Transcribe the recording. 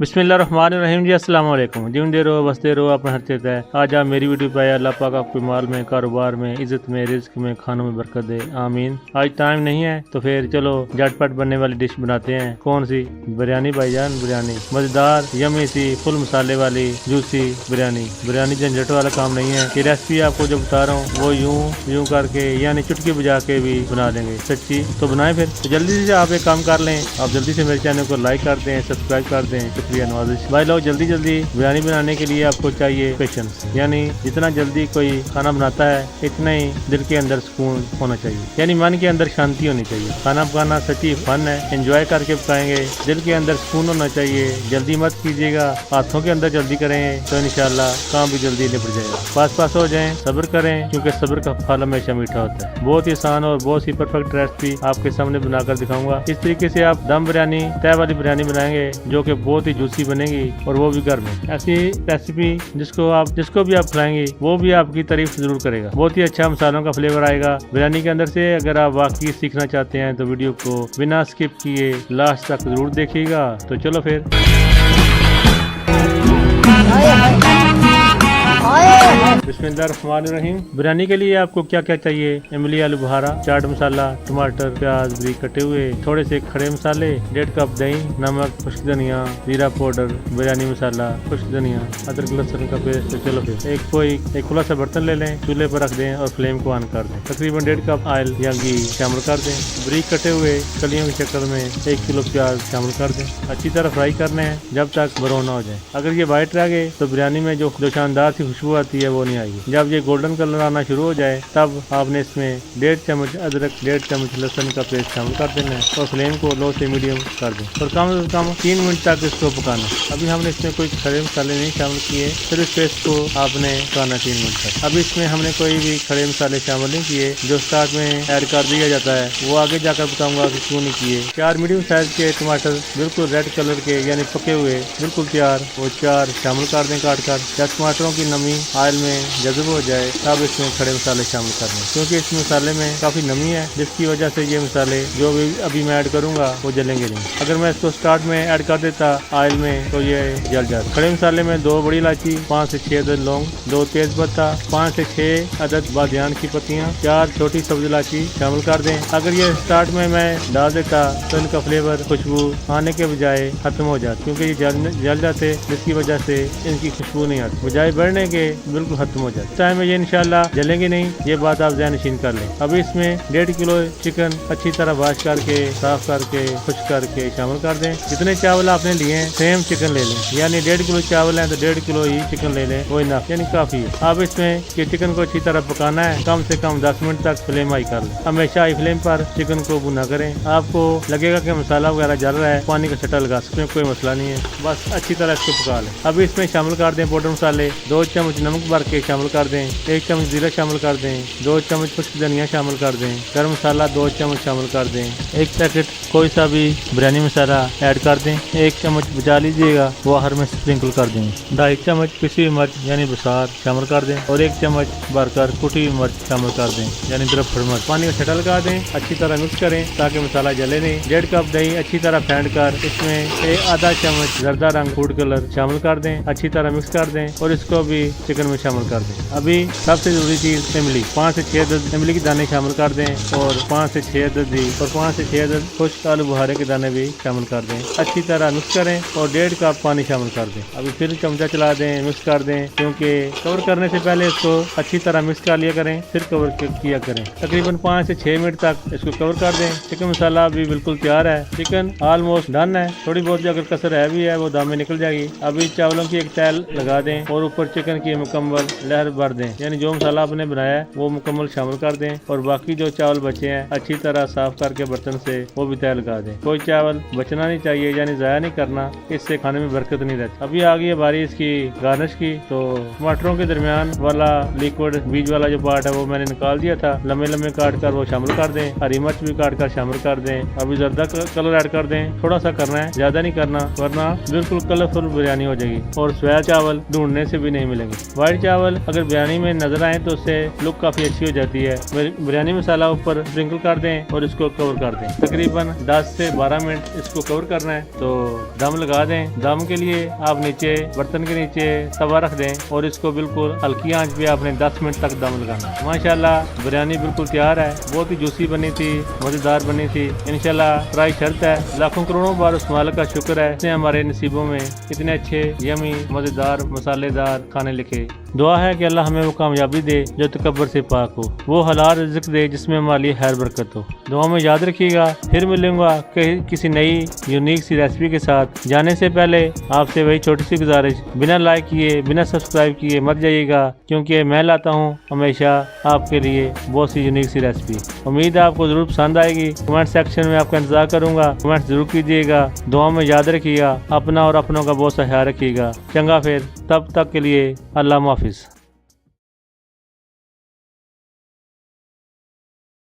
बिस्मिल्लाहिर्रहमानिर्रहीम जी, अस्सलाम वालेकुम। जीवते रहो बसते रहो अपना हर चीज़ है। आज आप मेरी वीडियो पे आए। अल्लाह पाक आपको माल में, कारोबार में, इज्जत में, रिज्क में, खानों में बरकत दे, आमीन। आज टाइम नहीं है तो फिर चलो झटपट बनने वाली डिश बनाते हैं। कौन सी? बिरयानी भाईजान, बिरयानी मजेदार यमी सी फुल मसाले वाली जूसी बिरयानी। बिरयानी झंझट वाला काम नहीं है। ये रेसिपी आपको जो बता रहा हूँ वो यूं करके यानी चुटकी बजा के भी बना देंगे। सच्ची तो बनाए फिर तो जल्दी से आप एक काम कर लें, आप जल्दी से मेरे चैनल को लाइक कर दें, सब्सक्राइब कर दें। शुक्रिया नवाजिश भाई लोग। जल्दी बिरयानी बनाने के लिए आपको चाहिए पेशेंस, यानी जितना जल्दी कोई खाना बनाता है इतना ही दिल के अंदर सुकून होना चाहिए, यानी मन के अंदर शांति होनी चाहिए। खाना पकाना सच्ची फन है, एंजॉय करके पकाएंगे, दिल के अंदर सुकून होना चाहिए। जल्दी मत कीजिएगा, हाथों के अंदर जल्दी करें तो इंशाल्लाह काम भी जल्दी निपट जाएगा। पास हो जाएं, सब्र करें, क्योंकि सब्र का फल हमेशा मीठा होता है। बहुत ही आसान और बहुत ही परफेक्ट रेसिपी आपके सामने बनाकर दिखाऊंगा। इस तरीके से आप दम बिरयानी, तय वाली बिरयानी बनाएंगे जो कि बहुत ही जूसी बनेगी और वो भी घर में। ऐसी रेसिपी जिसको भी आप खिलाएंगे वो भी आपकी तारीफ जरूर करेगा। बहुत ही अच्छा मसालों का फ्लेवर आएगा बिरयानी के अंदर से। अगर आप वाकई सीखना चाहते हैं तो वीडियो को बिना स्किप किए लास्ट तक जरूर देखिएगा। तो चलो फिर। बिस्मिल्लाहिर्रहमानिर्रहीम। बिरयानी के लिए आपको क्या क्या चाहिए? इमली आलू बुखारा, चाट मसाला, टमाटर, प्याज बारीक कटे हुए, थोड़े से खड़े मसाले, 1.5 कप दही, नमक, खुश्क धनिया, जीरा पाउडर, बिरयानी मसाला, खुश्क धनिया, अदरक लहसुन का पेस्ट। तो चलो फिर एक खुला सा बर्तन ले लें, चूल्हे पर रख दें और फ्लेम को ऑन कर दें। तकरीबन 1.5 कप ऑयल या घी शामिल कर दें। बारीक कटे हुए कलियों की शक्ल में 1 किलो प्याज शामिल कर दें। अच्छी तरह फ्राई करने हैं जब तक ब्राउन ना हो जाए। अगर ये व्हाइट रह गए तो बिरयानी में जो शानदार सी खुशबू आती है वो नहीं आएगी। जब ये गोल्डन कलर आना शुरू हो जाए तब आपने इसमें 1.5 चम्मच अदरक, 1.5 चम्मच लहसुन का पेस्ट शामिल कर देना है और फ्लेम को लो से मीडियम कर दें और कम से कम 3 मिनट तक इसको पकाना। अभी हमने इसमें कोई खड़े मसाले नहीं शामिल किए, फिर इस पेस्ट को आपने पकाना 3 मिनट तक। अभी इसमें हमने कोई भी खड़े मसाले शामिल नहीं किए, जो स्टार्ट में ऐड कर दिया जाता है वो आगे जाकर बताऊंगा कि क्यों नहीं किए। 4 मीडियम साइज के टमाटर बिल्कुल रेड कलर के यानी पके हुए बिल्कुल तैयार, वो 4 शामिल कर दें काट कर। जब टमाटरों की नमी ऑयल में जज्ब हो जाए तब इसमें खड़े मसाले शामिल करने, क्योंकि इस मसाले में काफी नमी है जिसकी वजह से ये मसाले जो भी अभी मैं ऐड करूंगा वो जलेंगे नहीं। अगर मैं इसको स्टार्ट में ऐड कर देता ऑयल में तो ये जल जाता। खड़े मसाले में 2 बड़ी इलायची, 5 से 6 अदद लौंग, 2 तेज पत्ता, 5 से 6 अदद बादियान की पत्तियां, 4 छोटी सब्ज इलायची शामिल कर दें। अगर ये स्टार्ट में मैं डाल देता तो इनका फ्लेवर, खुशबू आने के बजाय खत्म हो जाती, क्योंकि ये जल जाते जिसकी वजह से इनकी खुशबू नहीं आती, बजाय बढ़ने के बिल्कुल खत्म हो जाती। टाइम में ये इंशाल्लाह जलेंगे नहीं, ये बात आप ज़हन नशीन कर लें। अभी इसमें 1.5 किलो चिकन अच्छी तरह वॉश करके, साफ करके, खुश्क करके शामिल कर दें। जितने चावल आपने लिए हैं सेम चिकन ले लें, यानी 1.5 किलो चावल है तो 1.5 किलो ही चिकन ले लें, वो इनफ यानी काफी है। अब इसमें ये चिकन को अच्छी तरह पकाना है, कम से कम 10 मिनट तक फ्लेम हाई कर लें। हमेशा हाई फ्लेम पर चिकन को भुना करें। आपको लगेगा कि मसाला वगैरह जल रहा है, पानी का छटा लगा सकते हैं, कोई मसला नहीं है, बस अच्छी तरह इसको पका लें। अभी इसमें शामिल कर दें पाउडर मसाले, 2 चम्मच नमक भर के शामिल कर दें, 1 चम्मच जीरा शामिल कर दें, 2 चम्मच खुश्क धनिया शामिल कर दें, गरम मसाला 2 चम्मच शामिल कर दें, 1 पैकेट कोई सा भी बिरयानी मसाला ऐड कर दें, 1 चम्मच बचा लीजिएगा वो हर में स्प्रिंकल कर दें, 2.5 चम्मच पिसी हुई मिर्च यानी बसार शामिल कर दें और 1 चम्मच भरकर कुटी हुई मिर्च शामिल कर दें यानी दरफड़ मिर्च। पानी का छटा लगा दें, अच्छी तरह मिक्स करें ताकि मसाला जले नहीं। 1.5 कप दही अच्छी तरह फेंट कर इसमें आधा चम्मच जर्दा रंग फूड कलर शामिल कर दें, अच्छी तरह मिक्स कर दें और इसको भी चिकन में शामिल कर दें। अभी सबसे जरूरी चीज इमली, 5 से 6 अदद इमली के दाने शामिल कर दें और 5 से 6 अदद दी और 5 से 6 अदद खुश्क आलू बुखारे के दाने भी शामिल कर दें। अच्छी तरह मिक्स करें और 1.5 कप पानी शामिल कर दें। अभी फिर चमचा चला दें, मिक्स कर दें, क्योंकि कवर करने से पहले इसको अच्छी तरह मिक्स कर लिया करें, फिर कवर किया करें। तकरीबन 5 से 6 मिनट तक इसको कवर कर दें। चिकन मसाला भी बिल्कुल तैयार है, चिकन ऑलमोस्ट डन है, थोड़ी बहुत अगर कसर है भी है वो दाम में निकल जाएगी। अभी चावलों की एक तैल लगा दें और ऊपर चिकन की मुकम्मल लहर भर दें, यानी जो मसाला आपने बनाया है वो मुकम्मल शामिल कर दें और बाकी जो चावल बचे हैं अच्छी तरह साफ करके बर्तन से वो भी तैयार लगा दें। कोई चावल बचना नहीं चाहिए, यानी जाया नहीं करना, इससे खाने में बरकत नहीं रहती। अभी आ गई है बारी इसकी गार्निश की, तो टमाटरों के दरमियान वाला लिक्विड बीज वाला जो पार्ट है वो मैंने निकाल दिया था, लम्बे लम्बे काट कर वो शामिल कर दें। हरी मिर्च भी काट कर शामिल कर दें। अभी जर्दा कलर ऐड कर दें, थोड़ा सा करना है, ज्यादा नहीं करना, वरना बिल्कुल कलरफुल बिरयानी हो जाएगी और सोया चावल ढूंढने से भी नहीं मिलेंगे। वाइट चावल अगर बिरयानी में नजर आए तो उससे लुक काफी अच्छी हो जाती है। बिरयानी मसाला ऊपर स्प्रिंकल कर दें और इसको कवर कर दें। तकरीबन 10 से 12 मिनट इसको कवर करना है। तो दम लगा दें। दम के लिए आप नीचे बर्तन के नीचे तवा रख दें और इसको बिल्कुल हल्की आंच पे आपने 10 मिनट तक दम लगाना। माशाल्लाह बिरयानी बिल्कुल तैयार है। बहुत ही जूसी बनी थी, मजेदार बनी थी। इंशाल्लाह ट्राई शर्त है। लाखों करोड़ों बार उस मालिक का शुक्र है इसने हमारे नसीबों में इतने अच्छे यमी मजेदार मसालेदार खाने लिखे। दुआ है कि अल्लाह हमें वो कामयाबी दे जो तकब्बर से पाक हो, वो हलाल रिज़्क दे जिसमें हमारी खैर बरकत हो। दुआ में याद रखिएगा। फिर मिलूंगा किसी नई यूनिक सी रेसिपी के साथ। जाने से पहले आपसे वही छोटी सी गुजारिश, बिना लाइक किए बिना सब्सक्राइब किए मत जाइएगा, क्योंकि मैं लाता हूँ हमेशा आपके लिए बहुत सी यूनिक सी रेसिपी। उम्मीद है आपको जरूर पसंद आएगी। कमेंट सेक्शन में आपका इंतजार करूंगा। कमेंट जरूर कीजिएगा। दुआ में याद रखिएगा। अपना और अपनों का बहुत सा ख्याल रखिएगा। चंगा फिर तब तक के लिए अल्लाह हाफिज़।